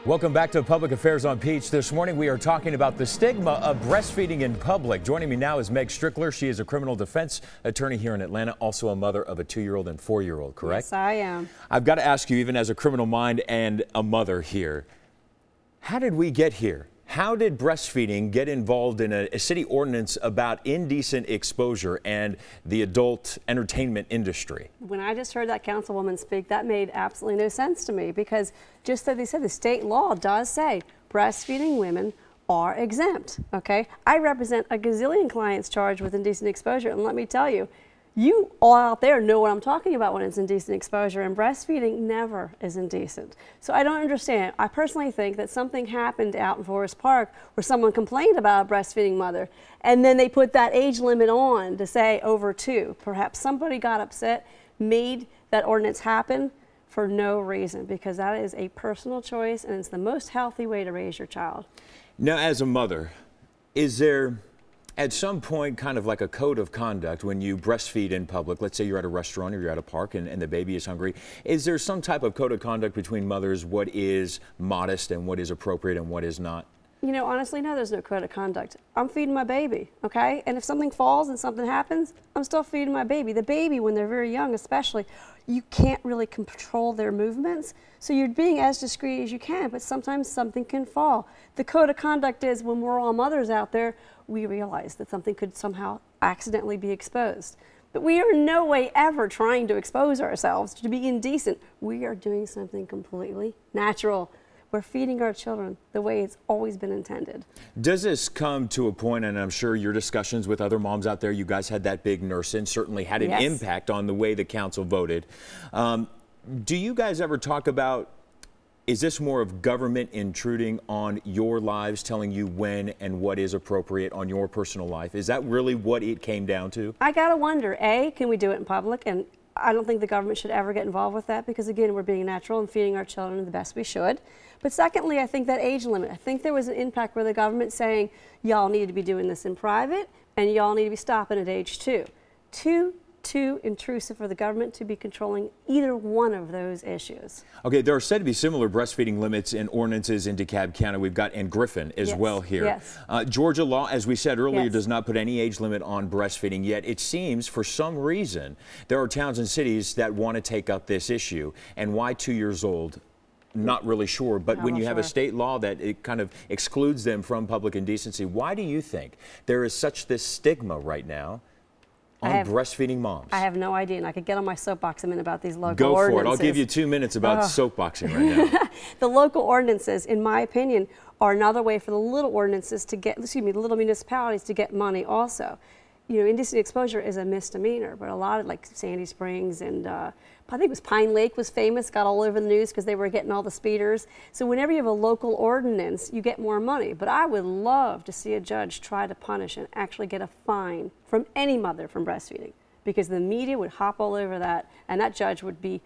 Welcome back to Public Affairs on Peach. This morning we are talking about the stigma of breastfeeding in public. Joining me now is Meg Strickler. She is a criminal defense attorney here in Atlanta, also a mother of a 2-year-old and 4-year-old, correct? Yes, I am. I've got to ask you, even as a criminal mind and a mother here, how did we get here? How did breastfeeding get involved in a city ordinance about indecent exposure and the adult entertainment industry? When I just heard that councilwoman speak, that made absolutely no sense to me, because just like they said, the state law does say breastfeeding women are exempt, okay? I represent a gazillion clients charged with indecent exposure, and let me tell you, you all out there know what I'm talking about when it's indecent exposure, and breastfeeding never is indecent. So I don't understand. I personally think that something happened out in Forest Park where someone complained about a breastfeeding mother, and then they put that age limit on to say over 2. Perhaps somebody got upset, made that ordinance happen for no reason, because that is a personal choice and it's the most healthy way to raise your child. Now, as a mother, is there at some point kind of like a code of conduct when you breastfeed in public? Let's say you're at a restaurant or you're at a park and the baby is hungry. Is there some type of code of conduct between mothers, what is modest and what is appropriate and what is not? You know, honestly, no, there's no code of conduct. I'm feeding my baby, okay? And if something falls and something happens, I'm still feeding my baby. The baby, when they're very young especially, you can't really control their movements. So you're being as discreet as you can, but sometimes something can fall. The code of conduct is when we're all mothers out there, we realize that something could somehow accidentally be exposed. But we are in no way ever trying to expose ourselves to be indecent. We are doing something completely natural. We're feeding our children the way it's always been intended. Does this come to a point, and I'm sure your discussions with other moms out there, you guys had that big nurse in, certainly had an impact on the way the council voted. Do you guys ever talk about, is this more of government intruding on your lives, telling you when and what is appropriate on your personal life? Is that really what it came down to? I gotta wonder, A, can we do it in public? And I don't think the government should ever get involved with that, because again, we're being natural and feeding our children the best we should. But secondly, I think that age limit, I think there was an impact where the government saying, y'all need to be doing this in private and y'all need to be stopping at age 2. Too intrusive for the government to be controlling either one of those issues. Okay, there are said to be similar breastfeeding limits and ordinances in DeKalb County. We've got in Griffin as well here. Yes. Georgia law, as we said earlier, does not put any age limit on breastfeeding, yet it seems for some reason there are towns and cities that want to take up this issue. And why 2 years old? Not really sure, but when you have a state law that it kind of excludes them from public indecency, why do you think there is such this stigma right now on breastfeeding moms? I have no idea, and I could get on my soapbox a minute about these local ordinances. ordinances. Go for it. I'll give you 2 minutes about soapboxing right now. The local ordinances, in my opinion, are another way for the little ordinances to get, the little municipalities to get money also. You know, indecent exposure is a misdemeanor, but a lot of, like Sandy Springs and I think it was Pine Lake was famous, got all over the news because they were getting all the speeders. So whenever you have a local ordinance, you get more money. But I would love to see a judge try to punish and actually get a fine from any mother from breastfeeding, because the media would hop all over that, and that judge would be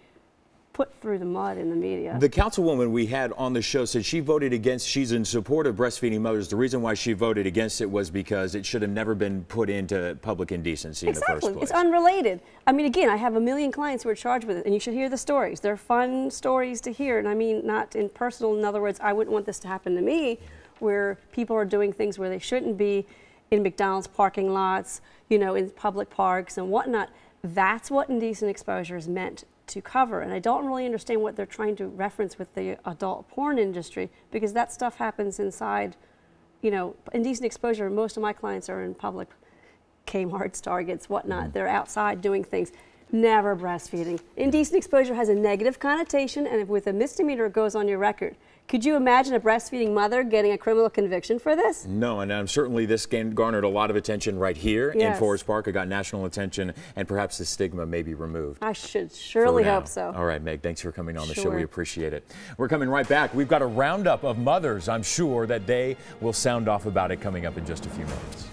put through the mud in the media. The councilwoman we had on the show said she voted against, she's in support of breastfeeding mothers. The reason why she voted against it was because it should have never been put into public indecency in the first place. It's unrelated. I mean, again, I have a million clients who are charged with it, and you should hear the stories. They're fun stories to hear, and I mean not in personal. In other words, I wouldn't want this to happen to me, where people are doing things where they shouldn't be, in McDonald's parking lots, you know, in public parks and whatnot. That's what indecent exposure is meant to cover, and I don't really understand what they're trying to reference with the adult porn industry, because that stuff happens inside, you know, indecent exposure. Most of my clients are in public, Kmart's, Targets, whatnot. They're outside doing things. Never breastfeeding. Indecent exposure has a negative connotation, and if with a misdemeanor it goes on your record. Could you imagine a breastfeeding mother getting a criminal conviction for this? No, and certainly this garnered a lot of attention right here in Forest Park. It got national attention, and perhaps the stigma may be removed. I should surely hope so. All right, Meg, thanks for coming on the show. We appreciate it. We're coming right back. We've got a roundup of mothers. I'm sure that they will sound off about it coming up in just a few moments.